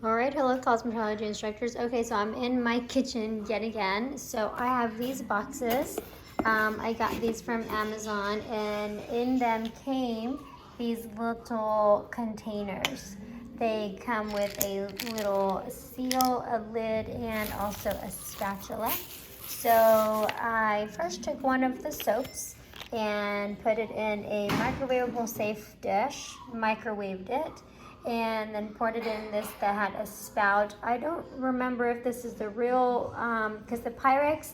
All right, hello cosmetology instructors. Okay, so I'm in my kitchen yet again. So I have these boxes. I got these from Amazon, and in them came these little containers. They come with a little seal, a lid, and also a spatula. So I first took one of the soaps and put it in a microwavable safe dish, microwaved it, and then poured it in this that had a spout. I don't remember if this is the real, because the Pyrex,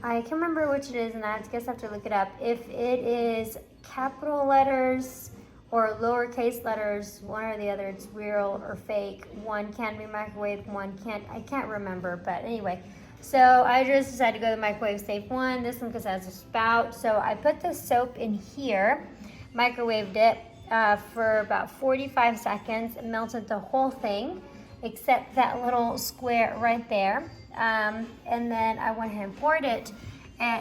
I can't remember which it is, and I guess I have to look it up. If it is capital letters or lowercase letters, one or the other, it's real or fake. One can be microwaved, one can't. I can't remember, but anyway. So I just decided to go to the microwave safe one. This one because it has a spout. So I put the soap in here, microwaved it for about 45 seconds. It melted the whole thing except that little square right there. And then I went ahead and poured it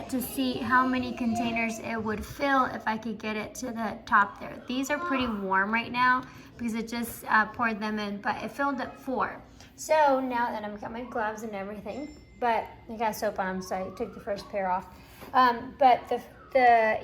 to see how many containers it would fill if I could get it to the top there. These are pretty warm right now because it just poured them in, but it filled up 4. So now that I've got my gloves and everything, but I got soap on them, so I took the first pair off. But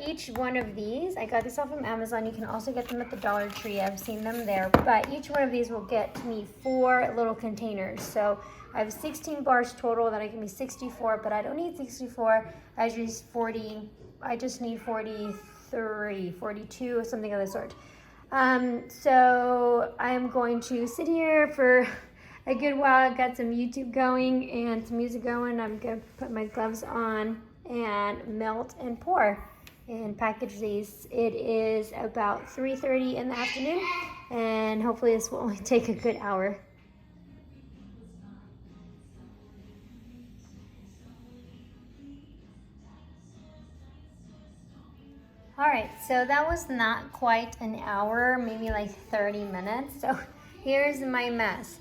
each one of these, I got these off from Amazon. You can also get them at the Dollar Tree. I've seen them there. But each one of these will get me 4 little containers. So I have 16 bars total. That'll give me 64, but I don't need 64. I just need 43, 42, something of the sort. So I'm going to sit here for a good while. I've got some YouTube going and some music going. I'm going to put my gloves on and melt and pour and package these. It is about 3:30 in the afternoon, and hopefully this will only take a good hour. All right, so that was not quite an hour, maybe like 30 minutes. So here's my mess.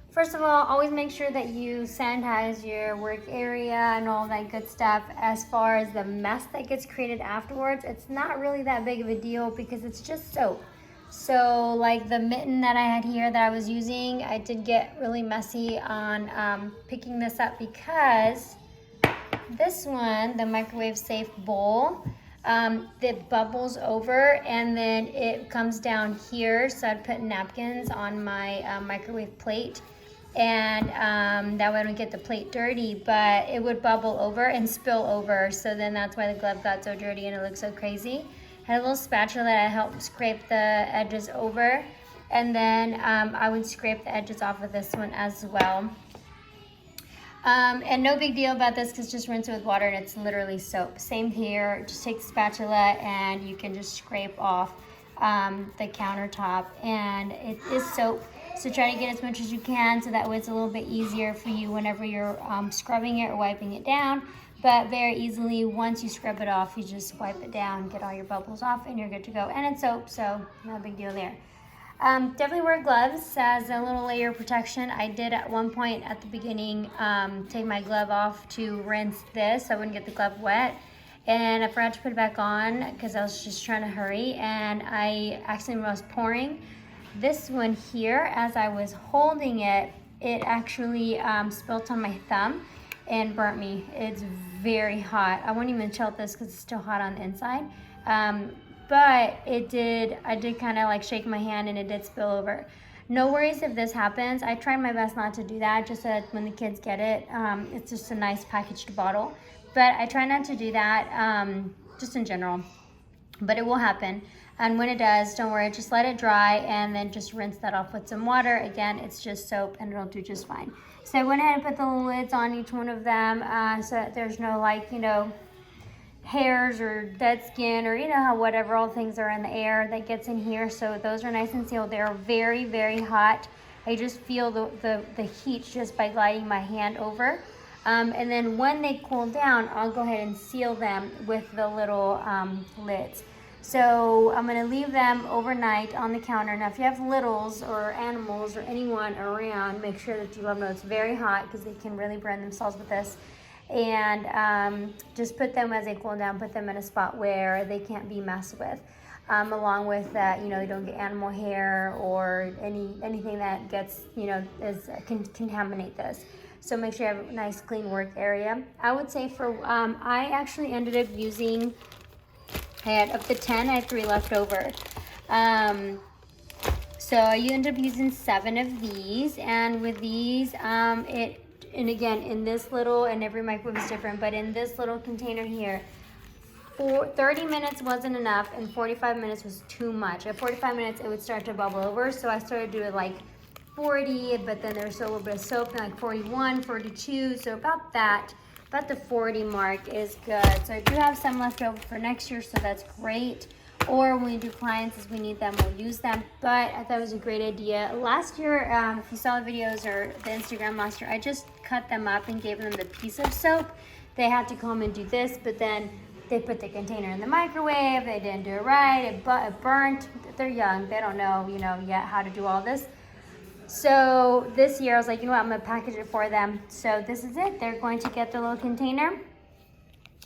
First of all, always make sure that you sanitize your work area and all that good stuff. As far as the mess that gets created afterwards, it's not really that big of a deal because it's just soap. So like the mitten that I had here that I was using, I did get really messy on picking this up because this one, the microwave safe bowl, that bubbles over and then it comes down here. So I'd put napkins on my microwave plate, and that way I don't get the plate dirty, but it would bubble over and spill over. So then that's why the glove got so dirty and it looked so crazy. Had a little spatula that I helped scrape the edges over, and then I would scrape the edges off of this one as well. And no big deal about this because just rinse it with water and it's literally soap. Same here, just take the spatula and you can just scrape off the countertop, and it is soap. So try to get as much as you can so that way it's a little bit easier for you whenever you're scrubbing it or wiping it down. But very easily, once you scrub it off, you just wipe it down, get all your bubbles off, and you're good to go. And it's soap, so no big deal there. Definitely wear gloves as a little layer of protection. I did at one point at the beginning take my glove off to rinse this so I wouldn't get the glove wet. And I forgot to put it back on because I was just trying to hurry, and I accidentally was pouring this one here. As I was holding it, it actually spilt on my thumb and burnt me. It's very hot. I won't even tilt this because it's still hot on the inside. But I did kind of like shake my hand and it did spill over. No worries if this happens. I tried my best not to do that, just so that when the kids get it, it's just a nice packaged bottle. But I try not to do that, just in general. But it will happen. And when it does, don't worry, just let it dry and then just rinse that off with some water. Again, it's just soap and it'll do just fine. So I went ahead and put the lids on each one of them so that there's no hairs or dead skin, or how whatever all things are in the air that gets in here. So those are nice and sealed. They're very, very hot. I just feel the heat just by gliding my hand over. And then when they cool down, I'll go ahead and seal them with the little lids. So I'm going to leave them overnight on the counter. Now, if you have littles or animals or anyone around, make sure that you let them know it's very hot because they can really burn themselves with this. And just put them as they cool down, put them in a spot where they can't be messed with. along with that, you know, you don't get animal hair or anything that gets, you know, can contaminate this. So make sure you have a nice clean work area. I would say for, I actually ended up using, I had up to 10, I had 3 left over. So you end up using 7 of these, and with these, and again, in this little, and every microwave is different, but in this little container here, 30 minutes wasn't enough, and 45 minutes was too much. At 45 minutes, it would start to bubble over, so I started doing like 40, but then there's a little bit of soap, and like 41, 42, so about the 40 mark is good. So I do have some left over for next year, so that's great. Or when we do appliances, we need them, we'll use them. But I thought it was a great idea. Last year, if you saw the videos or the Instagram last year, I just cut them up and gave them the piece of soap. They had to come and do this, but then they put the container in the microwave. They didn't do it right. It burnt. They're young. They don't know, you know, yet how to do all this. So this year, I was like, you know what? I'm going to package it for them. So this is it. They're going to get their little container.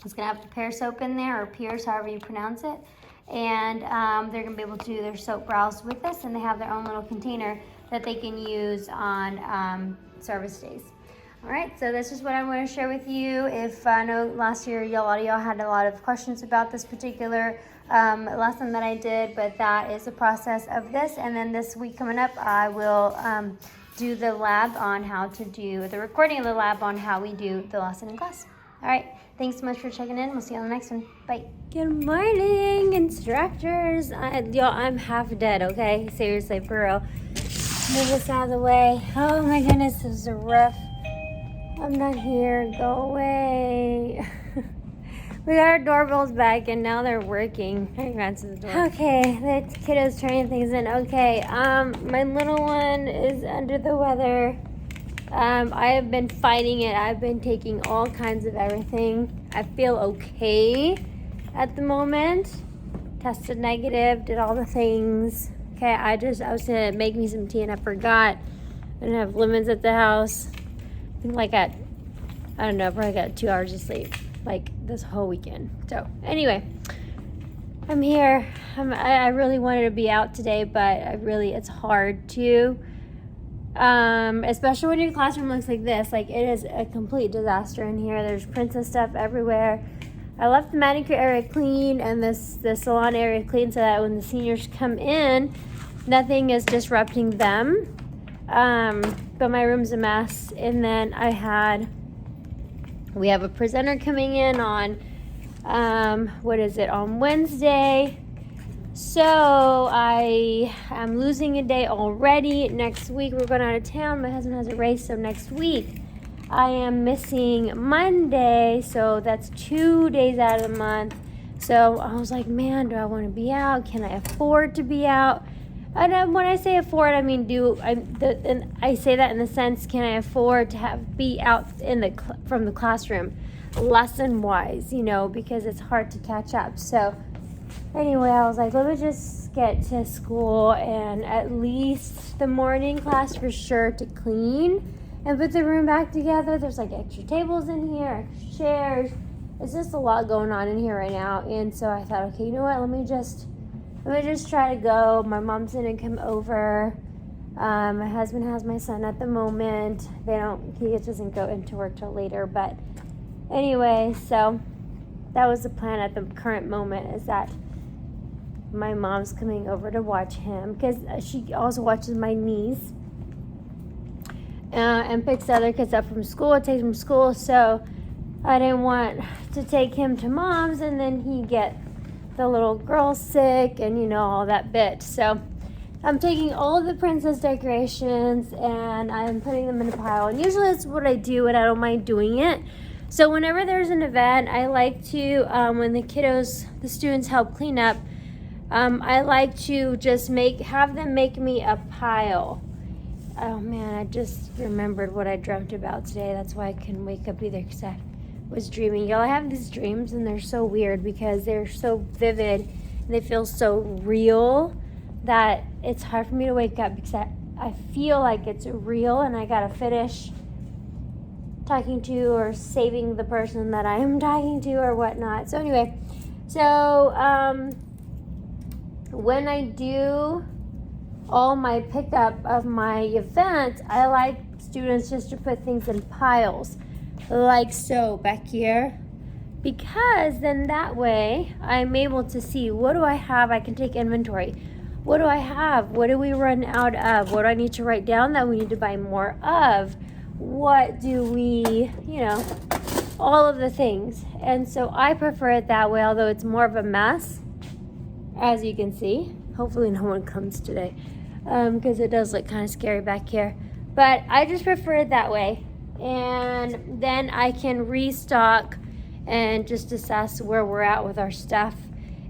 It's going to have the pear soap in there, or Pierce, however you pronounce it. And they're going to be able to do their soap brows with this, and they have their own little container that they can use on service days. All right, so this is what I want to share with you. If I know last year a lot of y'all had a lot of questions about this particular lesson that I did, but that is the process of this. And then this week coming up, I will do the lab on how to do the recording of the lab on how we do the lesson in class. All right, thanks so much for checking in. We'll see you on the next one. Bye. Good morning, instructors. Y'all, I'm half dead, okay? Seriously, for real. Move this out of the way. Oh my goodness, this is a rough. I'm not here. Go away. We got our doorbells back, and now they're working. I can answer the door. Okay, the kiddo's turning things in. Okay, my little one is under the weather. I have been fighting it. I've been taking all kinds of everything. I feel okay at the moment. Tested negative, did all the things. Okay, I was gonna make me some tea and I forgot. I didn't have lemons at the house. I think like I don't know, probably got 2 hours of sleep like this whole weekend. So anyway, I'm here. I really wanted to be out today, but it's hard to. Especially when your classroom looks like this. Like, it is a complete disaster in here. There's princess stuff everywhere. I left the manicure area clean and the salon area clean so that when the seniors come in, nothing is disrupting them. But my room's a mess. And then we have a presenter coming in on on Wednesday. So I am losing a day already. Next week we're going out of town. My husband has a race, so next week I am missing Monday. So that's 2 days out of the month. So I was like, man, do I want to be out? Can I afford to be out? And when I say afford, I mean and I say that in the sense, can I afford to be out from the classroom, lesson wise, you know, because it's hard to catch up. So anyway, I was like, let me just get to school and at least the morning class for sure to clean and put the room back together. There's like extra tables in here, extra chairs. It's just a lot going on in here right now. And so I thought, okay, you know what? Let me just try to go. My mom's gonna come over. My husband has my son at the moment. He doesn't go into work till later. But anyway, so that was the plan at the current moment, is that my mom's coming over to watch him because she also watches my niece and picks other kids up from school, takes them from school. So I didn't want to take him to mom's and then he get the little girl sick and, you know, all that bit. So I'm taking all of the princess decorations and I'm putting them in a pile. And usually that's what I do, and I don't mind doing it. So whenever there's an event, I like to, when the students help clean up, I like to just have them make me a pile. Oh man, I just remembered what I dreamt about today. That's why I couldn't wake up either, because I was dreaming. Y'all, I have these dreams and they're so weird because they're so vivid and they feel so real that it's hard for me to wake up because I feel like it's real and I gotta finish talking to or saving the person that I am talking to or whatnot. So anyway, when I do all my pickup of my event, I like students just to put things in piles, like so back here, because then that way I'm able to see, what do I have? I can take inventory. What do I have? What do we run out of? What do I need to write down that we need to buy more of? What do we, all of the things. And so I prefer it that way, although it's more of a mess, as you can see. Hopefully no one comes today, because it does look kind of scary back here. But I just prefer it that way. And then I can restock and just assess where we're at with our stuff.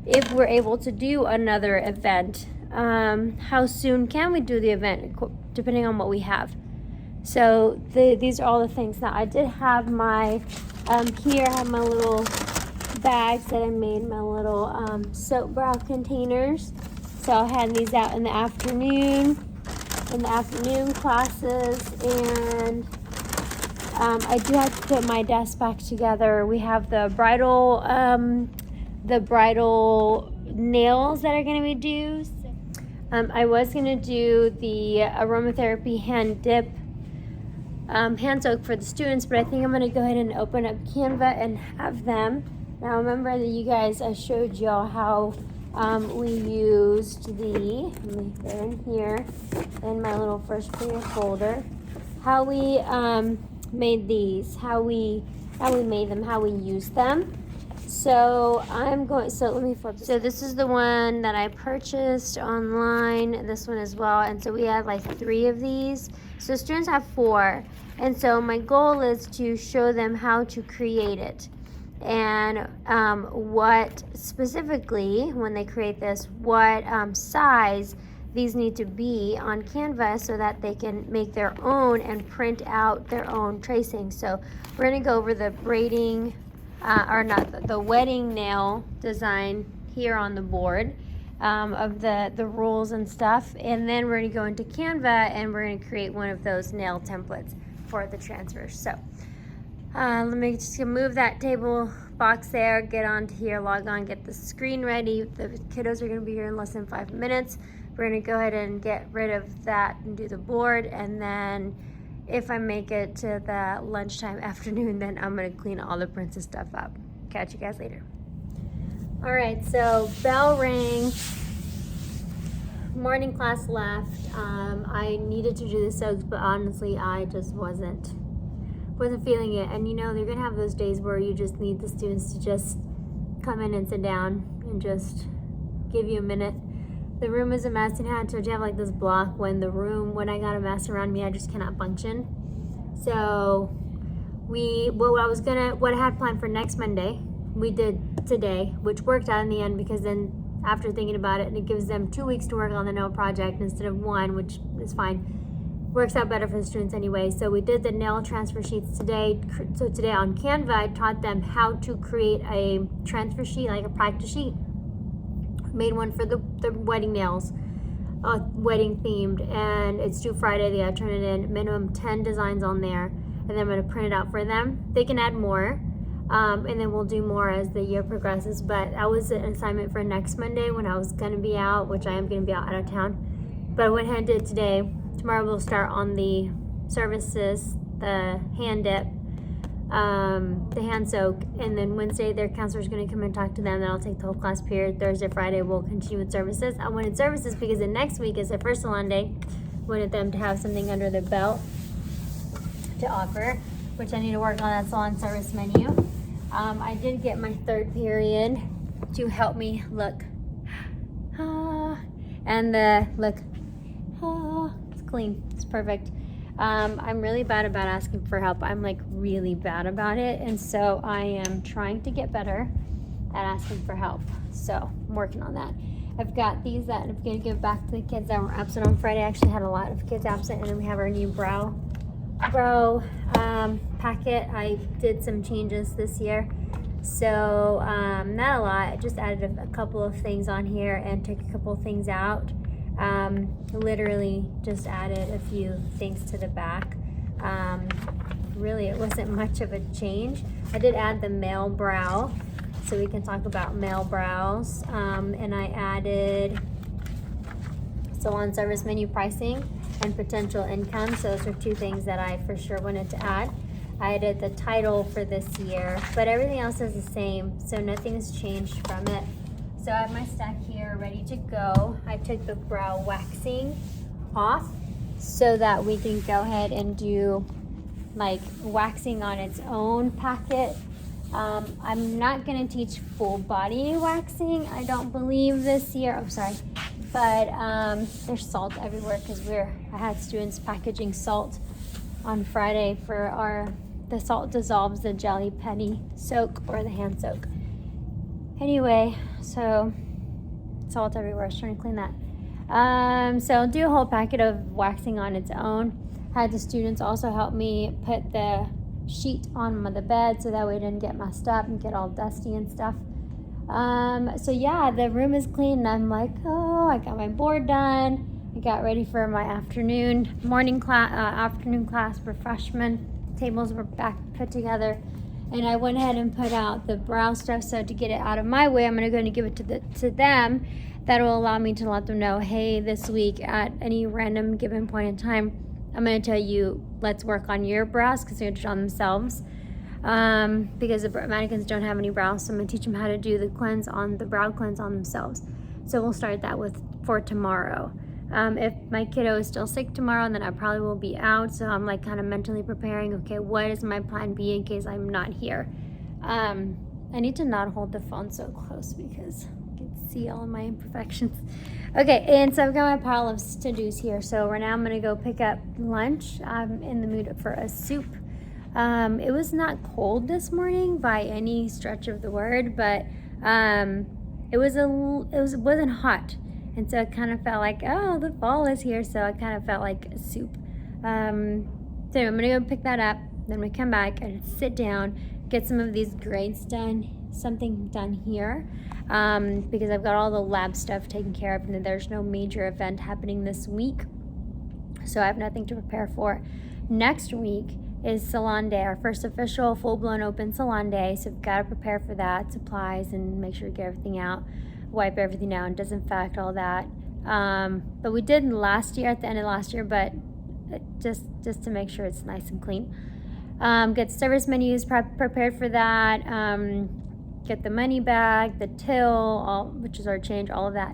If we're able to do another event, how soon can we do the event, depending on what we have. So these are all the things. Now I did have my, here I have my little bags that I made, my little soap brow containers. So I had these out in the afternoon classes, and I do have to put my desk back together. We have the bridal nails that are going to be due. I was going to do the aromatherapy hand dip, hand soak for the students, but I think I'm going to go ahead and open up Canva and have them. Now remember that you guys, I showed y'all how we used they're in here in my little first prayer folder, how we made these, how we made them, how we used them. So let me flip this. So this is the one that I purchased online, this one as well. And so we have like 3 of these. So students have 4. And so my goal is to show them how to create it. And what specifically, when they create this, what size these need to be on Canva so that they can make their own and print out their own tracing. So we're going to go over the braiding, the wedding nail design here on the board, of the rules and stuff. And then we're going to go into Canva and we're going to create one of those nail templates for the transfers. So let me just move that table box there, get onto here, log on, get the screen ready. The kiddos are going to be here in less than 5 minutes. We're going to go ahead and get rid of that and do the board, and then if I make it to the lunchtime afternoon, then I'm going to clean all the princess stuff up. Catch you guys later. All right, so bell rang. Morning class left. I needed to do the soaks, but honestly, I just wasn't feeling it. And they're gonna have those days where you just need the students to just come in and sit down and just give you a minute. The room is a mess, and I told you I have like this block when I got a mess around me, I just cannot function. So what I had planned for next Monday, we did today, which worked out in the end, because then after thinking about it, and it gives them 2 weeks to work on the nail project instead of 1, which is fine. Works out better for the students anyway. So we did the nail transfer sheets today. So today on Canva, I taught them how to create a transfer sheet, like a practice sheet. Made one for the wedding nails, wedding themed, and it's due Friday. They gotta turn it in. Minimum 10 designs on there, and then I'm gonna print it out for them. They can add more, and then we'll do more as the year progresses. But that was an assignment for next Monday when I was gonna be out, which I am gonna be out of town. But I went ahead and did it today. Tomorrow we'll start on the services, the hand dip, the hand soak, and then Wednesday their counselor's going to come and talk to them. Then I'll take the whole class period. Thursday, Friday we'll continue with services. I wanted services because the next week is their first salon day. Wanted them to have something under their belt to offer, which I need to work on that salon service menu. I did get my 3rd period to help me look, and look, it's clean, it's perfect. I'm really bad about asking for help. I'm like really bad about it, and so I am trying to get better at asking for help. So I'm working on that. I've got these that I'm going to give back to the kids that were absent on Friday. I actually had a lot of kids absent, and then we have our new brow packet. I did some changes this year, so not a lot. I just added a couple of things on here and took a couple of things out. Literally just added a few things to the back. Really, it wasn't much of a change. I did add the male brow, so we can talk about male brows. And I added salon service menu pricing and potential income. So those are two things that I for sure wanted to add. I added the title for this year, but everything else is the same, so nothing's changed from it. So I have my stack here ready to go. I took the brow waxing off so that we can go ahead and do like waxing on its own packet. I'm not gonna teach full body waxing, I don't believe this year. Oh, sorry. But there's salt everywhere because I had students packaging salt on Friday for the salt dissolves the jelly penny soak or the hand soak. Anyway, so salt everywhere. I was trying to clean that. So I'll do a whole packet of waxing on its own. Had the students also help me put the sheet on the bed so that way it didn't get messed up and get all dusty and stuff. So yeah, the room is clean and I'm like, oh, I got my board done. I got ready for my afternoon class for freshmen. Tables were back put together, and I went ahead and put out the brow stuff. So to get it out of my way, I'm going to give it to them. That will allow me to let them know, hey, this week at any random given point in time, I'm going to tell you, let's work on your brows because they're on themselves. Because the mannequins don't have any brows, so I'm going to teach them how to do the brow cleanse on themselves. So we'll start that for tomorrow. If my kiddo is still sick tomorrow, then I probably will be out. So I'm like kind of mentally preparing, okay, what is my plan B in case I'm not here? I need to not hold the phone so close because I can see all of my imperfections. Okay, and so I've got my pile of to-dos here. So right now I'm gonna go pick up lunch. I'm in the mood for a soup. It was not cold this morning by any stretch of the word, but it wasn't hot. And so it kind of felt like, oh, the fall is here. So I kind of felt like a soup. So I'm going to go pick that up. Then we come back and sit down, get some of these grades done, something done here. Because I've got all the lab stuff taken care of and then there's no major event happening this week. So I have nothing to prepare for. Next week is salon day, our first official full-blown open salon day. So we've got to prepare for that, supplies, and make sure to get everything out. Wipe everything down, disinfect, all that. But we did last year, at the end of last year, but just to make sure it's nice and clean. Get service menus prepared for that. Get the money bag, the till, which is our change, all of that.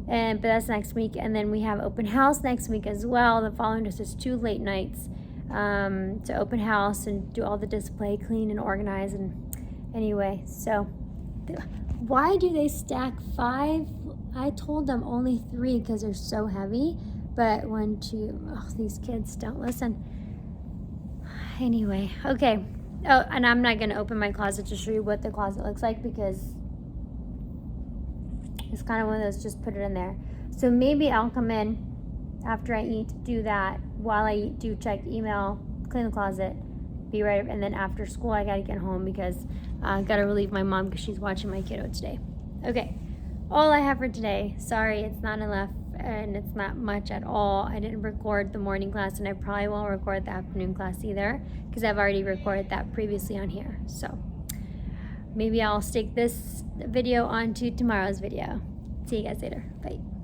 But that's next week. And then we have open house next week as well. The following just is 2 late nights to open house and do all the display, clean and organize. And anyway, so why do they stack 5? I told them only 3 because they're so heavy, but 1, 2, these kids don't listen. Anyway, okay. Oh, and I'm not going to open my closet to show you what the closet looks like because it's kind of one of those, just put it in there. So maybe I'll come in after I eat, do that. While I eat, do check email, clean the closet, be ready, and then after school I got to get home because I got to relieve my mom because she's watching my kiddo today. Okay, all I have for today. Sorry, it's not enough and it's not much at all. I didn't record the morning class and I probably won't record the afternoon class either because I've already recorded that previously on here. So maybe I'll stick this video onto tomorrow's video. See you guys later. Bye.